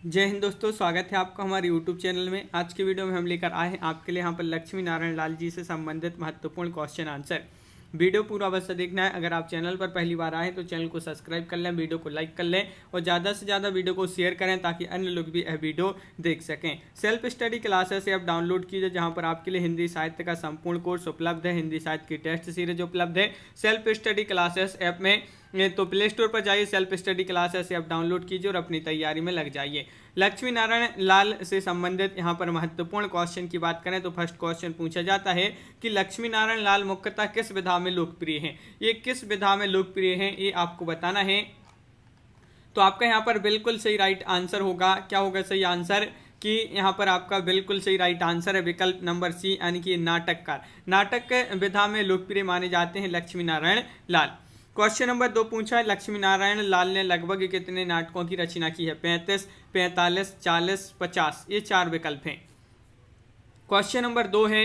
जय हिंद दोस्तों, स्वागत है आपका हमारे YouTube चैनल में। आज के वीडियो में हम लेकर आए हैं आपके लिए यहाँ पर लक्ष्मी नारायण लाल जी से संबंधित महत्वपूर्ण क्वेश्चन आंसर। वीडियो पूरा अवश्य देखना है। अगर आप चैनल पर पहली बार आए तो चैनल को सब्सक्राइब कर लें, वीडियो को लाइक कर लें और ज़्यादा से ज़्यादा वीडियो को शेयर करें ताकि अन्य लोग भी यह वीडियो देख सकें। Self study classes app download कीजिए जहाँ पर आपके लिए हिंदी साहित्य का संपूर्ण कोर्स उपलब्ध है, हिंदी साहित्य की टेस्ट सीरीज उपलब्ध है सेल्फ स्टडी क्लासेस ऐप में। तो प्ले स्टोर पर जाइए, self study classes app download कीजिए और अपनी तैयारी में लग जाइए। लक्ष्मी नारायण लाल से संबंधित यहाँ पर महत्वपूर्ण क्वेश्चन की बात करें तो फर्स्ट क्वेश्चन पूछा जाता है कि लक्ष्मी नारायण लाल मुख्यतः किस विधा में लोकप्रिय हैं। ये किस विधा में लोकप्रिय हैं ये आपको बताना है। तो आपका यहाँ पर बिल्कुल सही राइट आंसर होगा। क्या होगा सही आंसर कि यहाँ पर आपका बिल्कुल सही राइट आंसर है विकल्प नंबर सी, यानी कि नाटककार। नाटक विधा में लोकप्रिय माने जाते हैं लक्ष्मी नारायण लाल। क्वेश्चन नंबर 2 पूछा है लक्ष्मी नारायण लाल ने लगभग कितने नाटकों की रचना की है। 35, 45, 40, 50, ये 4 विकल्प हैं। क्वेश्चन नंबर 2 है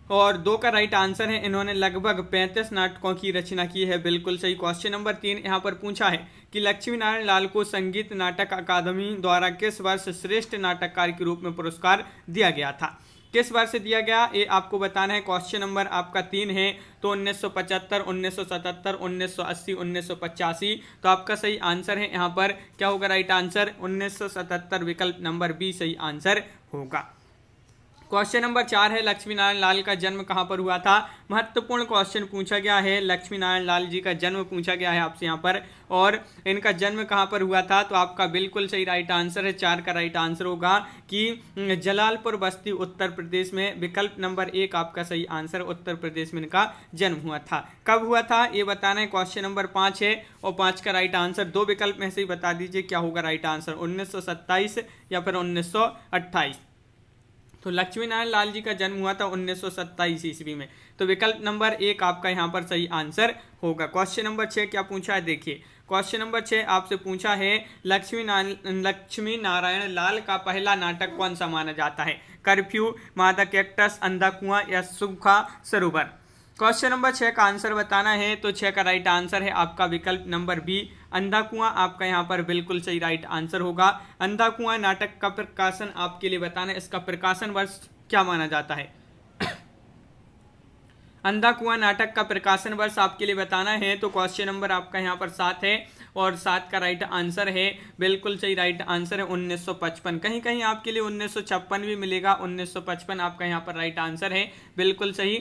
और 2 का राइट आंसर है, इन्होंने लगभग 35 नाटकों की रचना की है, बिल्कुल सही। क्वेश्चन नंबर 3 यहाँ पर पूछा है कि लक्ष्मी नारायण लाल को संगीत नाटक अकादमी द्वारा किस वर्ष श्रेष्ठ नाटककार के रूप में पुरस्कार दिया गया था। किस वर्ष दिया गया ये आपको बताना है। क्वेश्चन नंबर आपका 3 है तो 1975, 1977, 1980, 1985। तो आपका सही आंसर है यहाँ पर क्या होगा राइट आंसर 1977, विकल्प नंबर बी सही आंसर होगा। क्वेश्चन नंबर 4 है लक्ष्मी नारायण लाल का जन्म कहाँ पर हुआ था। महत्वपूर्ण क्वेश्चन पूछा गया है, लक्ष्मी नारायण लाल जी का जन्म पूछा गया है आपसे यहाँ पर, और इनका जन्म कहाँ पर हुआ था। तो आपका बिल्कुल सही राइट आंसर है 4 का राइट आंसर होगा कि जलालपुर बस्ती उत्तर प्रदेश में, विकल्प नंबर 1 आपका सही आंसर, उत्तर प्रदेश में इनका जन्म हुआ था। कब हुआ था ये बताना है। क्वेश्चन नंबर 5 है और 5 का राइट आंसर 2 विकल्प में से ही बता दीजिए क्या होगा राइट आंसर, 1927 या फिर 1928। तो लक्ष्मी नारायण लाल जी का जन्म हुआ था 1927 ईस्वी में, तो विकल्प नंबर 1 आपका यहाँ पर सही आंसर होगा। क्वेश्चन नंबर 6 क्या पूछा है देखिए। क्वेश्चन नंबर 6 आपसे पूछा है लक्ष्मी नारायण लाल का पहला नाटक कौन सा माना जाता है। कर्फ्यू, मादा कैक्टस, अंधा कुआं या सूखा सरोवर। क्वेश्चन नंबर 6 का आंसर बताना है तो 6 का राइट आंसर है आपका विकल्प नंबर बी, अंधा कुआं आपका यहाँ पर बिल्कुल सही राइट आंसर होगा। अंधा कुआं नाटक का प्रकाशन आपके लिए बताना है, इसका प्रकाशन वर्ष क्या माना जाता है। अंधा कुआं नाटक का प्रकाशन वर्ष आपके लिए बताना है तो क्वेश्चन नंबर आपका यहाँ पर 7 है और 7 का राइट आंसर है, बिल्कुल सही राइट आंसर है 1955। कहीं कहीं आपके लिए 1956 भी मिलेगा, 1955 आपका यहाँ पर राइट आंसर है, बिल्कुल सही।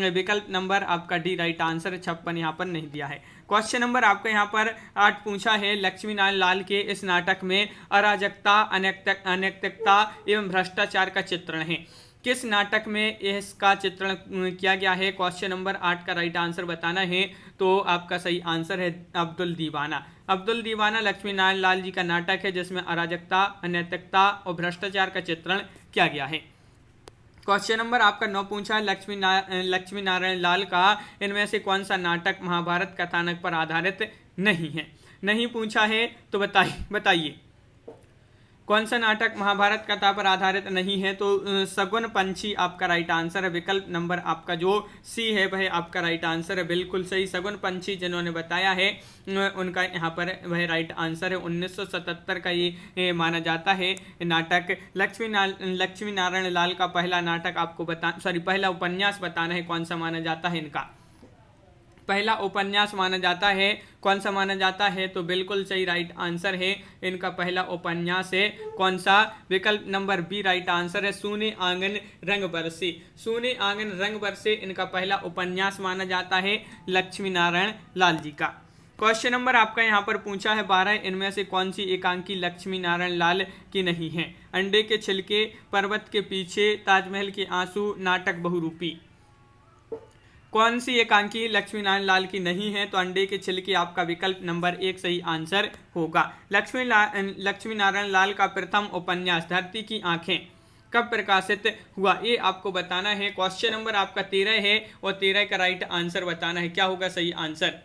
विकल्प नंबर आपका डी राइट आंसर है, 56 यहाँ पर नहीं दिया है। क्वेश्चन नंबर आपका यहाँ पर 8 पूछा है लक्ष्मी नारायण लाल के इस नाटक में अराजकता, अनैतिकता एवं भ्रष्टाचार का चित्रण है। किस नाटक में इसका चित्रण किया गया है। क्वेश्चन नंबर 8 का राइट आंसर बताना है तो आपका सही आंसर है अब्दुल दीवाना। अब्दुल दीवाना लक्ष्मी नारायण लाल जी का नाटक है जिसमें अराजकता, अनैतिकता और भ्रष्टाचार का चित्रण किया गया है। क्वेश्चन नंबर आपका 9 पूछा है लक्ष्मी नारायण लाल का इनमें से कौन सा नाटक महाभारत कथानक पर आधारित नहीं है। नहीं पूछा है तो बताइए कौन सा नाटक महाभारत कथा पर आधारित नहीं है। तो सगुन पंछी आपका राइट आंसर है, विकल्प नंबर आपका जो सी है वह आपका राइट आंसर है, बिल्कुल सही। सगुन पंछी जिन्होंने बताया है उनका यहाँ पर वह राइट आंसर है। 1977 का ये माना जाता है नाटक। लक्ष्मी नारायण लाल का पहला नाटक आपको पहला उपन्यास बताना है कौन सा माना जाता है। इनका पहला उपन्यास माना जाता है, कौन सा माना जाता है तो बिल्कुल सही राइट आंसर है, इनका पहला उपन्यास है कौन सा, विकल्प नंबर बी राइट आंसर है, सूने आंगन रंग बरसे। सूने आंगन रंग बरसे इनका पहला उपन्यास माना जाता है लक्ष्मी नारायण लाल जी का। क्वेश्चन नंबर आपका यहाँ पर पूछा है 12, इनमें से कौन सी एकांकी लक्ष्मी नारायण लाल की नहीं है। अंडे के छिलके, पर्वत के पीछे, ताजमहल के आंसू, नाटक बहुरूपी। कौन सी एकांकी लक्ष्मी नारायण लाल की नहीं है तो अंडे के छिलके आपका विकल्प नंबर 1 सही आंसर होगा। लक्ष्मी नारायण लाल का प्रथम उपन्यास धरती की आंखें कब प्रकाशित हुआ ये आपको बताना है। क्वेश्चन नंबर आपका 13 है और 13 का राइट आंसर बताना है क्या होगा सही आंसर।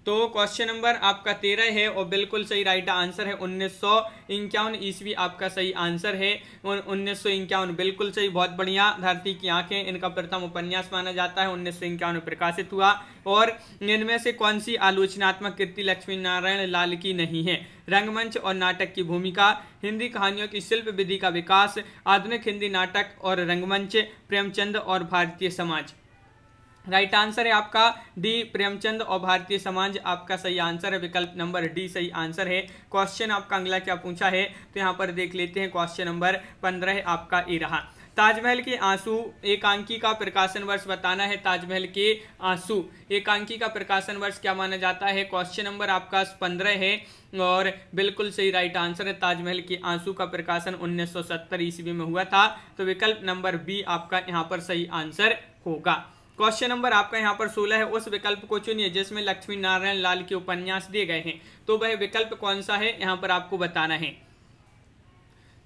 तो क्वेश्चन नंबर आपका 13 है और बिल्कुल सही राइट आंसर है 1951 ईस्वी आपका सही आंसर है। 1951 बिल्कुल सही, बहुत बढ़िया। धरती की आंखें इनका प्रथम उपन्यास माना जाता है, 1951 प्रकाशित हुआ। और इनमें से कौन सी आलोचनात्मक कृति लक्ष्मी नारायण लाल की नहीं है? रंगमंच और नाटक की भूमिका, हिंदी कहानियों की शिल्प विधि का विकास, आधुनिक हिंदी नाटक और रंगमंच, प्रेमचंद और भारतीय समाज। राइट आंसर है आपका डी, प्रेमचंद और भारतीय समाज आपका सही आंसर है। विकल्प नंबर डी सही आंसर है। क्वेश्चन आपका अगला क्या पूछा है तो यहाँ पर देख लेते हैं। क्वेश्चन नंबर 15 आपका ए रहा। ताजमहल के आंसू एकांकी का प्रकाशन वर्ष बताना है। ताजमहल के आंसू एकांकी का प्रकाशन वर्ष क्या माना जाता है? क्वेश्चन नंबर आपका 15 है और बिल्कुल सही राइट आंसर है। ताजमहल के आंसू का प्रकाशन 1970 ईस्वी में हुआ था। तो विकल्प नंबर बी आपका यहाँ पर सही आंसर होगा। क्वेश्चन नंबर आपका यहाँ पर 16 है। उस विकल्प को चुनिए जिसमें लक्ष्मी नारायण लाल के उपन्यास दिए गए हैं। तो वह विकल्प कौन सा है यहाँ पर आपको बताना है।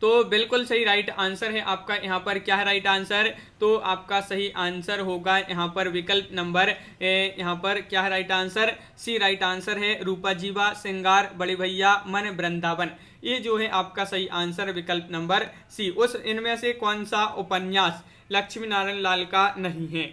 तो बिल्कुल सही राइट आंसर है आपका यहाँ पर। क्या है राइट आंसर? तो आपका सही आंसर होगा यहाँ पर विकल्प नंबर यहाँ पर क्या है राइट आंसर? सी राइट आंसर है। रूपा जीवा, श्रृंगार, बड़े भैया, मन, वृंदावन, ये जो है आपका सही आंसर विकल्प नंबर सी। उस इनमें से कौन सा उपन्यास लक्ष्मी नारायण लाल का नहीं है?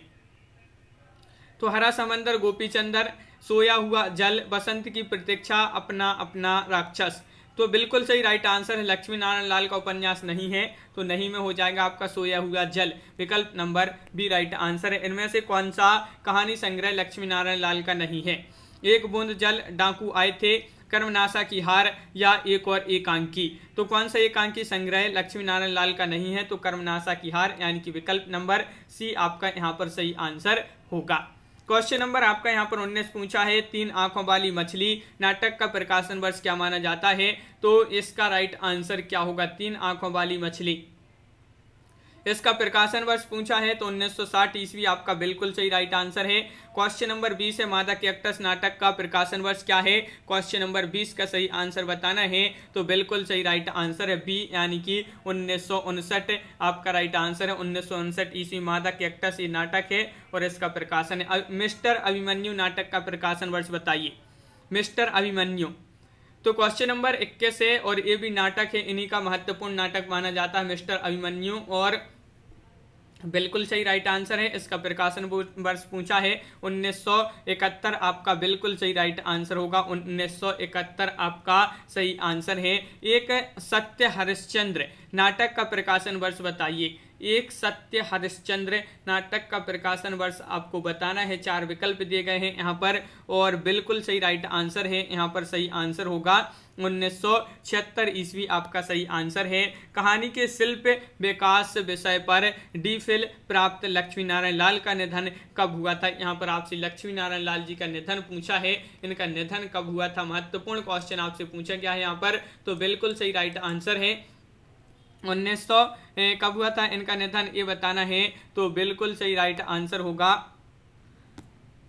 तो हरा समंदर, गोपीचंदर, सोया हुआ जल, बसंत की प्रतीक्षा, अपना अपना राक्षस। तो बिल्कुल सही राइट आंसर है। लक्ष्मी नारायण लाल का उपन्यास नहीं है तो नहीं में हो जाएगा आपका सोया हुआ जल। विकल्प नंबर बी राइट आंसर है। इनमें से कौन सा कहानी संग्रह लक्ष्मी नारायण लाल का नहीं है? एक बूंद जल, डाकू आए थे, कर्मनाशा की हार या एक और एकांकी। तो कौन सा एकांकी संग्रह लक्ष्मी नारायण लाल का नहीं है? तो कर्मनाशा की हार, यानी कि विकल्प नंबर सी आपका यहाँ पर सही आंसर होगा। क्वेश्चन नंबर आपका यहाँ पर 19 पूछा है। तीन आंखों वाली मछली नाटक का प्रकाशन वर्ष क्या माना जाता है? तो इसका राइट आंसर क्या होगा? तीन आंखों वाली मछली इसका प्रकाशन वर्ष पूछा है तो 1960 ईस्वी आपका बिल्कुल सही राइट आंसर है। क्वेश्चन नंबर 20 है। मादा कैक्टस नाटक का प्रकाशन वर्ष क्या है? क्वेश्चन नंबर 20 का सही आंसर बताना है। तो बिल्कुल सही राइट आंसर है बी, यानी कि 1959 आपका राइट आंसर है। 1959 ईस्वी मादा कैक्टस ये नाटक है और इसका प्रकाशन है। मिस्टर अभिमन्यु नाटक का प्रकाशन वर्ष बताइए। मिस्टर अभिमन्यु तो क्वेश्चन नंबर 21 है और ये भी नाटक है, इन्हीं का महत्वपूर्ण नाटक माना जाता है मिस्टर अभिमन्यु, और बिल्कुल सही राइट आंसर है। इसका प्रकाशन वर्ष पूछा है 1971 आपका बिल्कुल सही राइट आंसर होगा। 1971 आपका सही आंसर है। एक सत्य हरिश्चंद्र नाटक का प्रकाशन वर्ष बताइए। एक सत्य हरिश्चंद्र नाटक का प्रकाशन वर्ष आपको बताना है। चार विकल्प दिए गए हैं यहाँ पर और बिल्कुल सही राइट आंसर है। यहाँ पर सही आंसर होगा 1976 ईस्वी आपका सही आंसर है। कहानी के शिल्प विकास विषय पर डी.फिल प्राप्त लक्ष्मी नारायण लाल का निधन कब हुआ था? यहाँ पर आपसे लक्ष्मी नारायण लाल जी का निधन पूछा है। इनका निधन कब हुआ था? महत्वपूर्ण क्वेश्चन आपसे पूछा गया है यहाँ पर। तो बिल्कुल सही राइट आंसर है 1900 कब हुआ था इनका निधन, ये बताना है। तो बिल्कुल सही राइट आंसर होगा।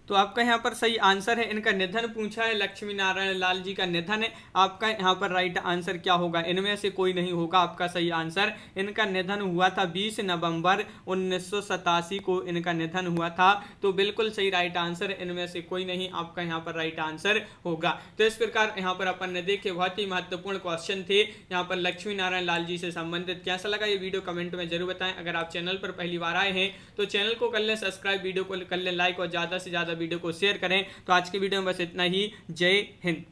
तो आपका यहाँ पर सही आंसर है। इनका निधन पूछा है, लक्ष्मी नारायण लाल जी का निधन है। आपका यहाँ पर राइट आंसर क्या होगा? इनमें से कोई नहीं होगा आपका सही आंसर। इनका निधन हुआ था 20 नवंबर 1987 को इनका निधन हुआ था। तो बिल्कुल सही राइट आंसर, इनमें से कोई नहीं आपका यहाँ पर राइट आंसर होगा। तो इस प्रकार यहाँ पर अपन ने देखे बहुत ही महत्वपूर्ण क्वेश्चन थे यहाँ पर लक्ष्मी नारायण लाल जी से संबंधित। कैसा लगा ये वीडियो कमेंट में जरूर बताएं। अगर आप चैनल पर पहली बार आए हैं तो चैनल को कर लें सब्सक्राइब, वीडियो को कर लें लाइक और ज़्यादा से ज़्यादा वीडियो को शेयर करें। तो आज की वीडियो में बस इतना ही। जय हिंद।